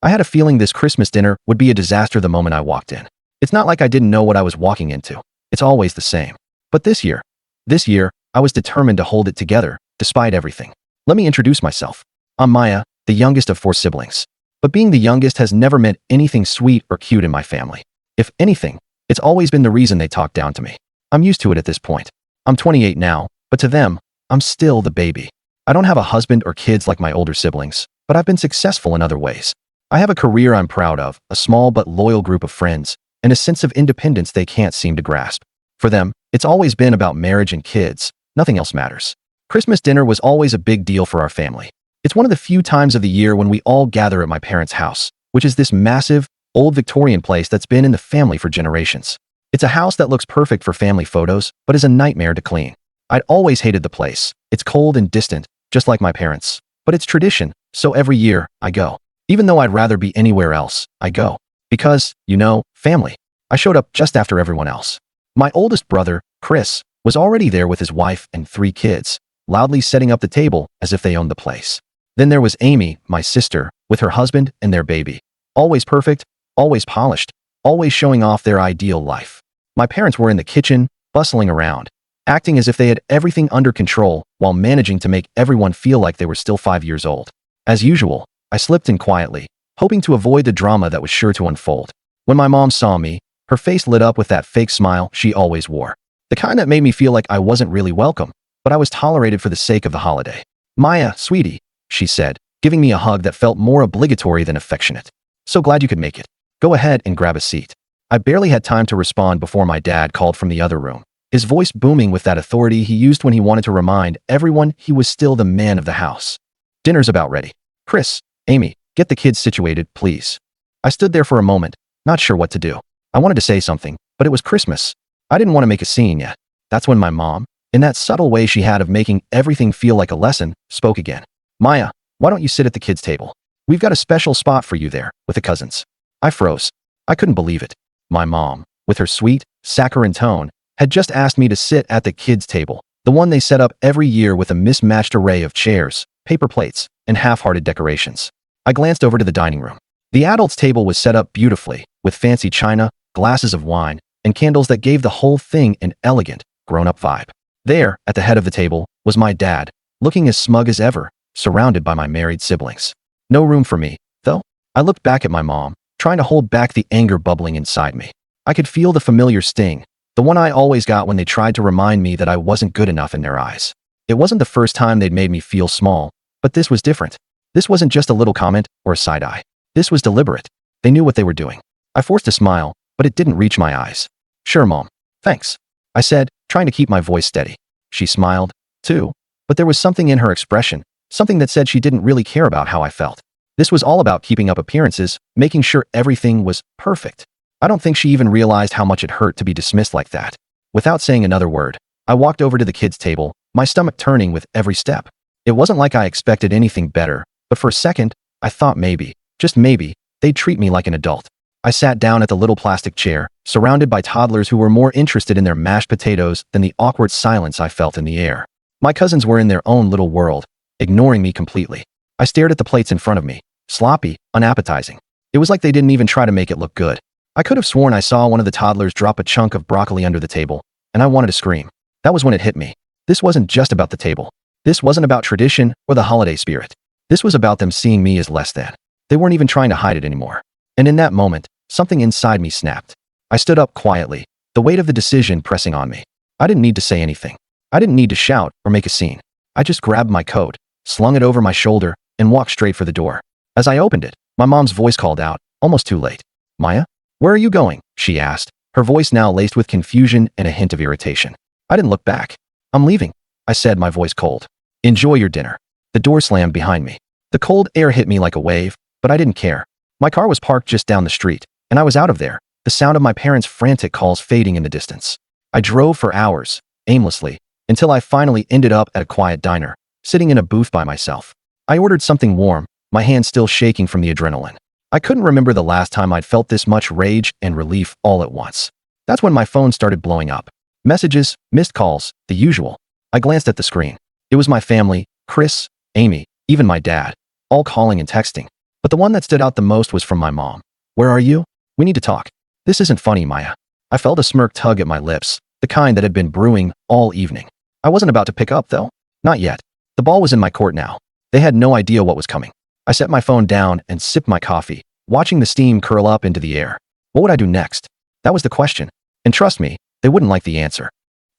I had a feeling this Christmas dinner would be a disaster the moment I walked in. It's not like I didn't know what I was walking into. It's always the same. But this year, I was determined to hold it together, despite everything. Let me introduce myself. I'm Maya, the youngest of 4 siblings. But being the youngest has never meant anything sweet or cute in my family. If anything, it's always been the reason they talk down to me. I'm used to it at this point. I'm 28 now, but to them, I'm still the baby. I don't have a husband or kids like my older siblings, but I've been successful in other ways. I have a career I'm proud of, a small but loyal group of friends, and a sense of independence they can't seem to grasp. For them, it's always been about marriage and kids. Nothing else matters. Christmas dinner was always a big deal for our family. It's one of the few times of the year when we all gather at my parents' house, which is this massive, old Victorian place that's been in the family for generations. It's a house that looks perfect for family photos, but is a nightmare to clean. I'd always hated the place. It's cold and distant, just like my parents. But it's tradition, so every year, I go. Even though I'd rather be anywhere else, I go. Because, family. I showed up just after everyone else. My oldest brother, Chris, was already there with his wife and 3 kids, loudly setting up the table as if they owned the place. Then there was Amy, my sister, with her husband and their baby. Always perfect, always polished, always showing off their ideal life. My parents were in the kitchen, bustling around, acting as if they had everything under control while managing to make everyone feel like they were still 5 years old. As usual, I slipped in quietly, hoping to avoid the drama that was sure to unfold. When my mom saw me, her face lit up with that fake smile she always wore. The kind that made me feel like I wasn't really welcome, but I was tolerated for the sake of the holiday. "Maya, sweetie," she said, giving me a hug that felt more obligatory than affectionate. "So glad you could make it. Go ahead and grab a seat." I barely had time to respond before my dad called from the other room, his voice booming with that authority he used when he wanted to remind everyone he was still the man of the house. "Dinner's about ready. Chris, Amy, get the kids situated, please." I stood there for a moment, not sure what to do. I wanted to say something, but it was Christmas. I didn't want to make a scene yet. That's when my mom, in that subtle way she had of making everything feel like a lesson, spoke again. "Maya, why don't you sit at the kids' table? We've got a special spot for you there, with the cousins." I froze. I couldn't believe it. My mom, with her sweet, saccharine tone, had just asked me to sit at the kids' table, the one they set up every year with a mismatched array of chairs, paper plates, and half-hearted decorations. I glanced over to the dining room. The adults' table was set up beautifully, with fancy china, glasses of wine, and candles that gave the whole thing an elegant, grown-up vibe. There, at the head of the table, was my dad, looking as smug as ever, surrounded by my married siblings. No room for me, though. I looked back at my mom, trying to hold back the anger bubbling inside me. I could feel the familiar sting, the one I always got when they tried to remind me that I wasn't good enough in their eyes. It wasn't the first time they'd made me feel small, but this was different. This wasn't just a little comment or a side eye. This was deliberate. They knew what they were doing. I forced a smile, but it didn't reach my eyes. "Sure, Mom. Thanks," I said, trying to keep my voice steady. She smiled, too, but there was something in her expression, something that said she didn't really care about how I felt. This was all about keeping up appearances, making sure everything was perfect. I don't think she even realized how much it hurt to be dismissed like that. Without saying another word, I walked over to the kids' table, my stomach turning with every step. It wasn't like I expected anything better, but for a second, I thought maybe, just maybe, they'd treat me like an adult. I sat down at the little plastic chair, surrounded by toddlers who were more interested in their mashed potatoes than the awkward silence I felt in the air. My cousins were in their own little world, ignoring me completely. I stared at the plates in front of me, sloppy, unappetizing. It was like they didn't even try to make it look good. I could have sworn I saw one of the toddlers drop a chunk of broccoli under the table, and I wanted to scream. That was when it hit me. This wasn't just about the table. This wasn't about tradition or the holiday spirit. This was about them seeing me as less than. They weren't even trying to hide it anymore. And in that moment, something inside me snapped. I stood up quietly, the weight of the decision pressing on me. I didn't need to say anything. I didn't need to shout or make a scene. I just grabbed my coat, slung it over my shoulder, and walked straight for the door. As I opened it, my mom's voice called out, almost too late. "Maya, where are you going?" she asked, her voice now laced with confusion and a hint of irritation. I didn't look back. "I'm leaving," I said, my voice cold. "Enjoy your dinner." The door slammed behind me. The cold air hit me like a wave, but I didn't care. My car was parked just down the street, and I was out of there, the sound of my parents' frantic calls fading in the distance. I drove for hours, aimlessly, until I finally ended up at a quiet diner, sitting in a booth by myself. I ordered something warm, my hands still shaking from the adrenaline. I couldn't remember the last time I'd felt this much rage and relief all at once. That's when my phone started blowing up. Messages, missed calls, the usual. I glanced at the screen. It was my family, Chris, Amy, even my dad, all calling and texting. But the one that stood out the most was from my mom. "Where are you? We need to talk." "This isn't funny, Maya." I felt a smirk tug at my lips, the kind that had been brewing all evening. I wasn't about to pick up, though. Not yet. The ball was in my court now. They had no idea what was coming. I set my phone down and sipped my coffee, watching the steam curl up into the air. What would I do next? That was the question. And trust me, they wouldn't like the answer.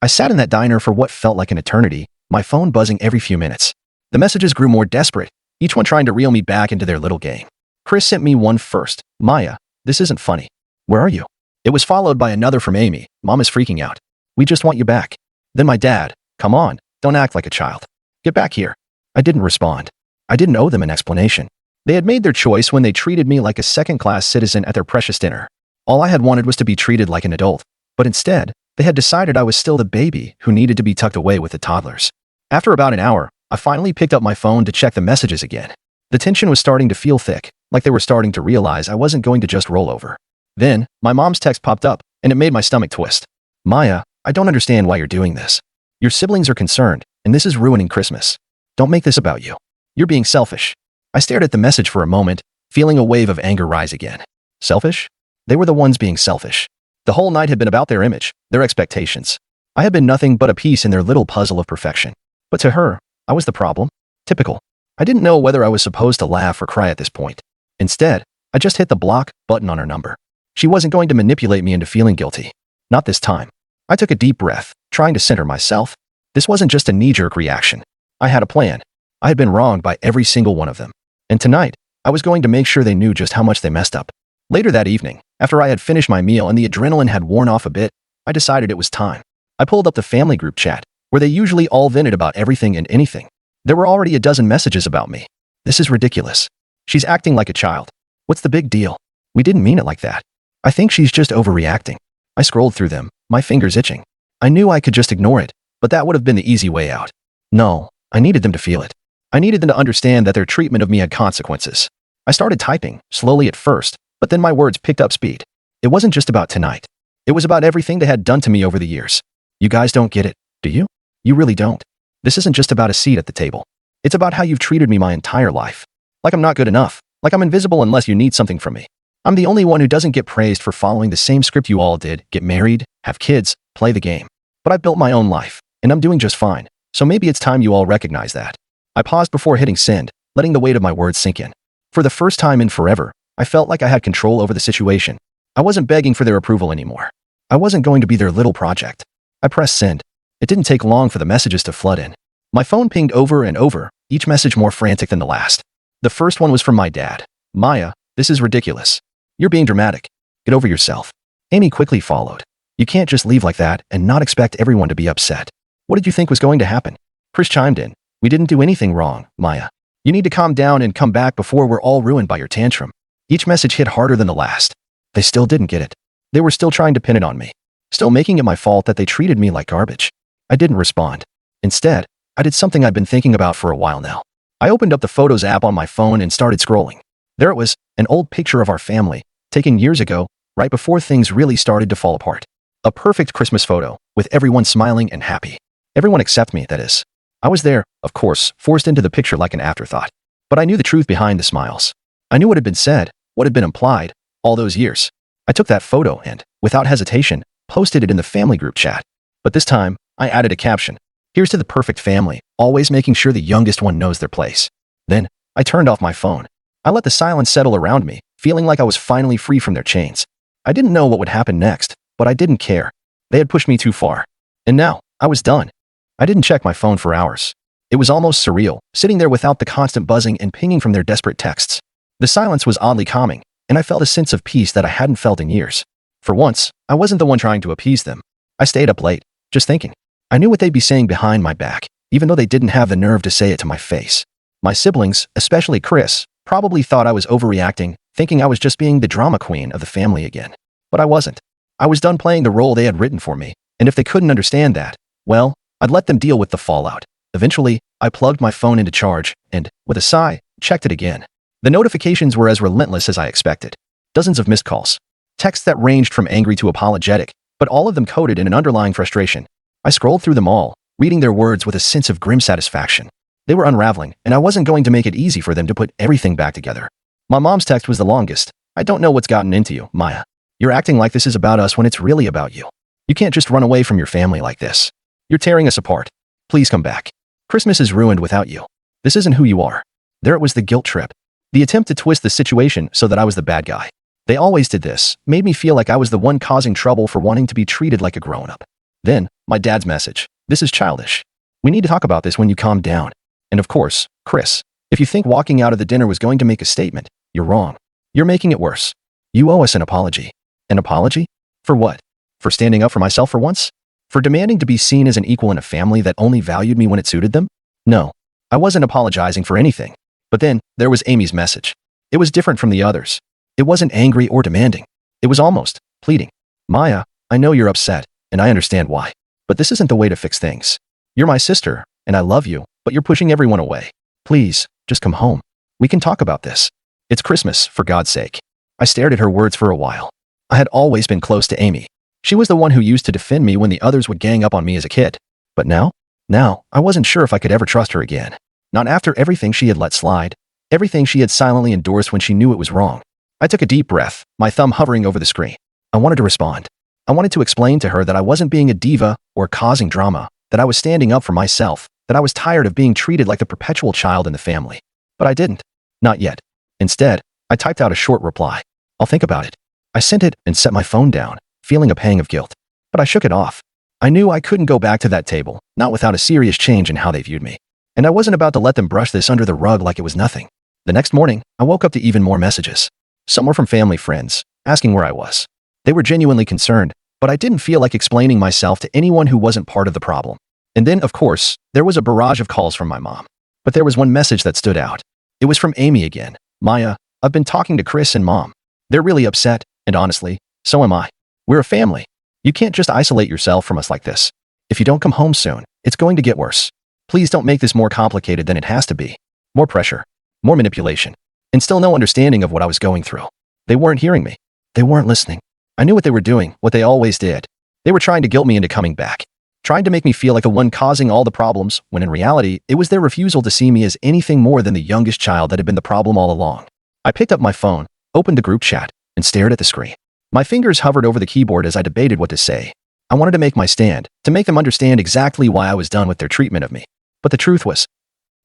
I sat in that diner for what felt like an eternity, my phone buzzing every few minutes. The messages grew more desperate, each one trying to reel me back into their little game. Chris sent me one first. "Maya, this isn't funny. Where are you?" It was followed by another from Amy. "Mom is freaking out. We just want you back." Then my dad. "Come on, don't act like a child. Get back here." I didn't respond. I didn't owe them an explanation. They had made their choice when they treated me like a second-class citizen at their precious dinner. All I had wanted was to be treated like an adult. But instead, they had decided I was still the baby who needed to be tucked away with the toddlers. After about an hour, I finally picked up my phone to check the messages again. The tension was starting to feel thick, like they were starting to realize I wasn't going to just roll over. Then, my mom's text popped up, and it made my stomach twist. "Maya, I don't understand why you're doing this. Your siblings are concerned, and this is ruining Christmas. Don't make this about you. You're being selfish." I stared at the message for a moment, feeling a wave of anger rise again. Selfish? They were the ones being selfish. The whole night had been about their image, their expectations. I had been nothing but a piece in their little puzzle of perfection. But to her, I was the problem. Typical. I didn't know whether I was supposed to laugh or cry at this point. Instead, I just hit the block button on her number. She wasn't going to manipulate me into feeling guilty. Not this time. I took a deep breath, trying to center myself. This wasn't just a knee-jerk reaction. I had a plan. I had been wronged by every single one of them. And tonight, I was going to make sure they knew just how much they messed up. Later that evening, after I had finished my meal and the adrenaline had worn off a bit, I decided it was time. I pulled up the family group chat, where they usually all vented about everything and anything. There were already a dozen messages about me. This is ridiculous. She's acting like a child. What's the big deal? We didn't mean it like that. I think she's just overreacting. I scrolled through them, my fingers itching. I knew I could just ignore it, but that would have been the easy way out. No, I needed them to feel it. I needed them to understand that their treatment of me had consequences. I started typing, slowly at first, but then my words picked up speed. It wasn't just about tonight. It was about everything they had done to me over the years. You guys don't get it, do you? You really don't. This isn't just about a seat at the table. It's about how you've treated me my entire life. Like I'm not good enough. Like I'm invisible unless you need something from me. I'm the only one who doesn't get praised for following the same script you all did: get married, have kids, play the game. But I built my own life, and I'm doing just fine. So maybe it's time you all recognize that. I paused before hitting send, letting the weight of my words sink in. For the first time in forever, I felt like I had control over the situation. I wasn't begging for their approval anymore. I wasn't going to be their little project. I pressed send. It didn't take long for the messages to flood in. My phone pinged over and over, each message more frantic than the last. The first one was from my dad. "Maya, this is ridiculous. You're being dramatic. Get over yourself." Amy quickly followed. "You can't just leave like that and not expect everyone to be upset. What did you think was going to happen?" Chris chimed in. "We didn't do anything wrong, Maya. You need to calm down and come back before we're all ruined by your tantrum." Each message hit harder than the last. They still didn't get it. They were still trying to pin it on me. Still making it my fault that they treated me like garbage. I didn't respond. Instead, I did something I'd been thinking about for a while now. I opened up the Photos app on my phone and started scrolling. There it was, an old picture of our family, taken years ago, right before things really started to fall apart. A perfect Christmas photo, with everyone smiling and happy. Everyone except me, that is. I was there, of course, forced into the picture like an afterthought. But I knew the truth behind the smiles. I knew what had been said, what had been implied, all those years. I took that photo and, without hesitation, posted it in the family group chat. But this time, I added a caption. "Here's to the perfect family, always making sure the youngest one knows their place." Then, I turned off my phone. I let the silence settle around me, feeling like I was finally free from their chains. I didn't know what would happen next, but I didn't care. They had pushed me too far. And now, I was done. I didn't check my phone for hours. It was almost surreal, sitting there without the constant buzzing and pinging from their desperate texts. The silence was oddly calming, and I felt a sense of peace that I hadn't felt in years. For once, I wasn't the one trying to appease them. I stayed up late, just thinking. I knew what they'd be saying behind my back, even though they didn't have the nerve to say it to my face. My siblings, especially Chris, probably thought I was overreacting, thinking I was just being the drama queen of the family again. But I wasn't. I was done playing the role they had written for me, and if they couldn't understand that, well, I'd let them deal with the fallout. Eventually, I plugged my phone into charge and, with a sigh, checked it again. The notifications were as relentless as I expected. Dozens of missed calls. Texts that ranged from angry to apologetic, but all of them coded in an underlying frustration. I scrolled through them all, reading their words with a sense of grim satisfaction. They were unraveling, and I wasn't going to make it easy for them to put everything back together. My mom's text was the longest. I don't know what's gotten into you, Maya. You're acting like this is about us when it's really about you. You can't just run away from your family like this. You're tearing us apart. Please come back. Christmas is ruined without you. This isn't who you are. There it was, the guilt trip. The attempt to twist the situation so that I was the bad guy. They always did this, made me feel like I was the one causing trouble for wanting to be treated like a grown-up. Then, my dad's message. This is childish. We need to talk about this when you calm down. And of course, Chris, if you think walking out of the dinner was going to make a statement, you're wrong. You're making it worse. You owe us an apology. An apology? For what? For standing up for myself for once? For demanding to be seen as an equal in a family that only valued me when it suited them? No, I wasn't apologizing for anything. But then, there was Amy's message. It was different from the others. It wasn't angry or demanding. It was almost pleading. Maya, I know you're upset, and I understand why. But this isn't the way to fix things. You're my sister, and I love you, but you're pushing everyone away. Please, just come home. We can talk about this. It's Christmas, for God's sake. I stared at her words for a while. I had always been close to Amy. She was the one who used to defend me when the others would gang up on me as a kid. But now, I wasn't sure if I could ever trust her again. Not after everything she had let slide, everything she had silently endorsed when she knew it was wrong. I took a deep breath, my thumb hovering over the screen. I wanted to respond. I wanted to explain to her that I wasn't being a diva or causing drama, that I was standing up for myself, that I was tired of being treated like the perpetual child in the family. But I didn't. Not yet. Instead, I typed out a short reply. I'll think about it. I sent it and set my phone down, feeling a pang of guilt. But I shook it off. I knew I couldn't go back to that table, not without a serious change in how they viewed me. And I wasn't about to let them brush this under the rug like it was nothing. The next morning, I woke up to even more messages. Some were from family friends, asking where I was. They were genuinely concerned, but I didn't feel like explaining myself to anyone who wasn't part of the problem. And then, of course, there was a barrage of calls from my mom. But there was one message that stood out. It was from Amy again. Maya, I've been talking to Chris and Mom. They're really upset, and honestly, so am I. We're a family. You can't just isolate yourself from us like this. If you don't come home soon, it's going to get worse. Please don't make this more complicated than it has to be. More pressure, more manipulation, and still no understanding of what I was going through. They weren't hearing me. They weren't listening. I knew what they were doing, what they always did. They were trying to guilt me into coming back, trying to make me feel like the one causing all the problems, when in reality, it was their refusal to see me as anything more than the youngest child that had been the problem all along. I picked up my phone, opened the group chat, and stared at the screen. My fingers hovered over the keyboard as I debated what to say. I wanted to make my stand, to make them understand exactly why I was done with their treatment of me. But the truth was,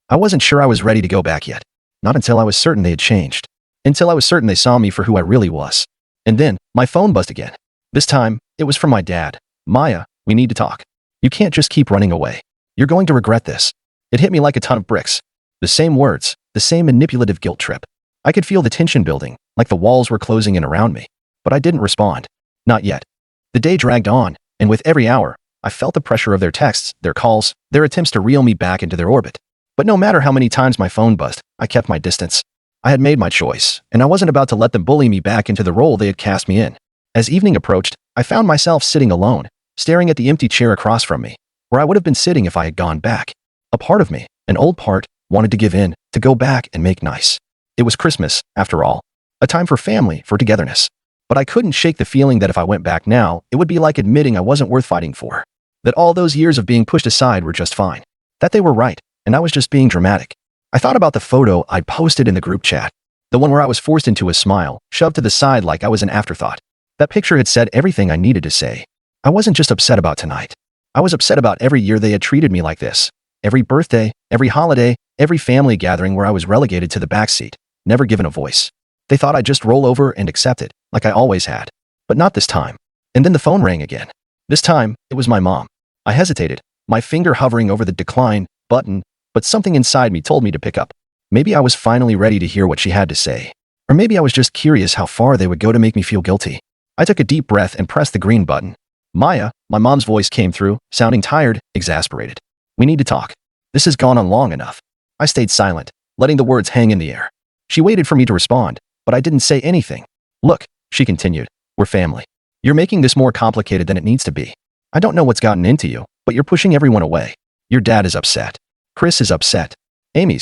I wasn't sure I was ready to go back yet. Not until I was certain they had changed. Until I was certain they saw me for who I really was. And then, my phone buzzed again. This time, it was from my dad. Maya, we need to talk. You can't just keep running away. You're going to regret this. It hit me like a ton of bricks. The same words, the same manipulative guilt trip. I could feel the tension building, like the walls were closing in around me. But I didn't respond. Not yet. The day dragged on, and with every hour, I felt the pressure of their texts, their calls, their attempts to reel me back into their orbit. But no matter how many times my phone buzzed, I kept my distance. I had made my choice, and I wasn't about to let them bully me back into the role they had cast me in. As evening approached, I found myself sitting alone, staring at the empty chair across from me, where I would have been sitting if I had gone back. A part of me, an old part, wanted to give in, to go back and make nice. It was Christmas, after all. A time for family, for togetherness. But I couldn't shake the feeling that if I went back now, it would be like admitting I wasn't worth fighting for. That all those years of being pushed aside were just fine. That they were right, and I was just being dramatic. I thought about the photo I'd posted in the group chat. The one where I was forced into a smile, shoved to the side like I was an afterthought. That picture had said everything I needed to say. I wasn't just upset about tonight. I was upset about every year they had treated me like this. Every birthday, every holiday, every family gathering where I was relegated to the backseat, never given a voice. They thought I'd just roll over and accept it, like I always had. But not this time. And then the phone rang again. This time, it was my mom. I hesitated, my finger hovering over the decline button, but something inside me told me to pick up. Maybe I was finally ready to hear what she had to say. Or maybe I was just curious how far they would go to make me feel guilty. I took a deep breath and pressed the green button. Maya, my mom's voice came through, sounding tired, exasperated. We need to talk. This has gone on long enough. I stayed silent, letting the words hang in the air. She waited for me to respond, but I didn't say anything. Look, she continued, we're family. You're making this more complicated than it needs to be. I don't know what's gotten into you, but you're pushing everyone away. Your dad is upset. Chris is upset.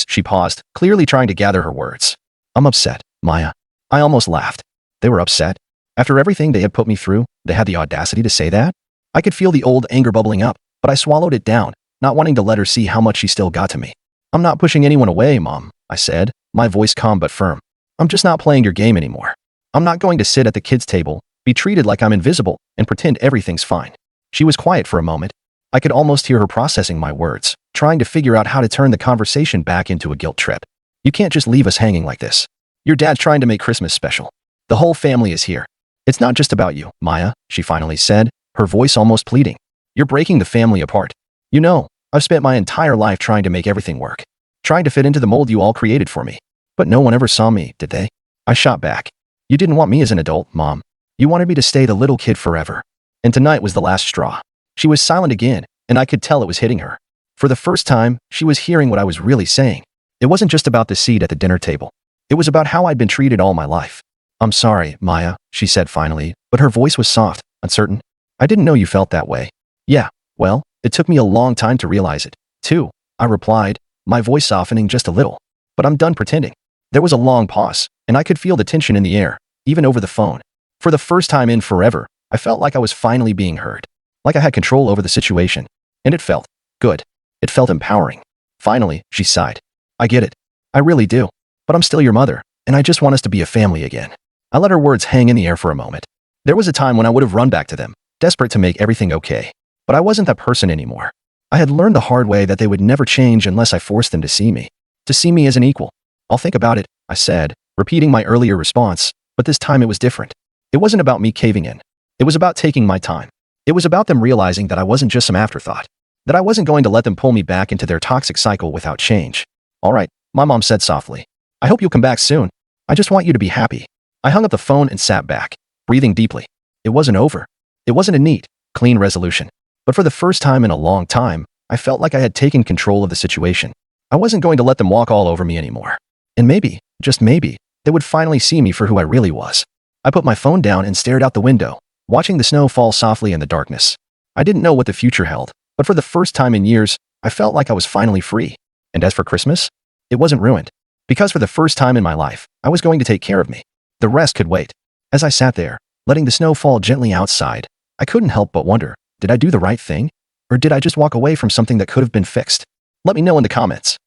She paused, clearly trying to gather her words. I'm upset, Maya. I almost laughed. They were upset. After everything they had put me through, they had the audacity to say that? I could feel the old anger bubbling up, but I swallowed it down, not wanting to let her see how much she still got to me. I'm not pushing anyone away, Mom, I said, my voice calm but firm. I'm just not playing your game anymore. I'm not going to sit at the kids' table, be treated like I'm invisible, and pretend everything's fine. She was quiet for a moment. I could almost hear her processing my words, trying to figure out how to turn the conversation back into a guilt trip. You can't just leave us hanging like this. Your dad's trying to make Christmas special. The whole family is here. It's not just about you, Maya, she finally said, her voice almost pleading. You're breaking the family apart. You know, I've spent my entire life trying to make everything work, trying to fit into the mold you all created for me. But no one ever saw me, did they? I shot back. You didn't want me as an adult, Mom. You wanted me to stay the little kid forever. And tonight was the last straw. She was silent again, and I could tell it was hitting her. For the first time, she was hearing what I was really saying. It wasn't just about the seat at the dinner table. It was about how I'd been treated all my life. I'm sorry, Maya, she said finally, but her voice was soft, uncertain. I didn't know you felt that way. Yeah, well, it took me a long time to realize it, too, I replied, my voice softening just a little. But I'm done pretending. There was a long pause, and I could feel the tension in the air, even over the phone. For the first time in forever, I felt like I was finally being heard, like I had control over the situation. And it felt good. It felt empowering. Finally, she sighed. I get it. I really do. But I'm still your mother, and I just want us to be a family again. I let her words hang in the air for a moment. There was a time when I would have run back to them, desperate to make everything okay. But I wasn't that person anymore. I had learned the hard way that they would never change unless I forced them to see me as an equal. I'll think about it, I said, repeating my earlier response, but this time it was different. It wasn't about me caving in. It was about taking my time. It was about them realizing that I wasn't just some afterthought, that I wasn't going to let them pull me back into their toxic cycle without change. All right, my mom said softly. I hope you'll come back soon. I just want you to be happy. I hung up the phone and sat back, breathing deeply. It wasn't over. It wasn't a neat, clean resolution. But for the first time in a long time, I felt like I had taken control of the situation. I wasn't going to let them walk all over me anymore. And maybe, just maybe, they would finally see me for who I really was. I put my phone down and stared out the window, watching the snow fall softly in the darkness. I didn't know what the future held, but for the first time in years, I felt like I was finally free. And as for Christmas, it wasn't ruined. Because for the first time in my life, I was going to take care of me. The rest could wait. As I sat there, letting the snow fall gently outside, I couldn't help but wonder, did I do the right thing? Or did I just walk away from something that could have been fixed? Let me know in the comments.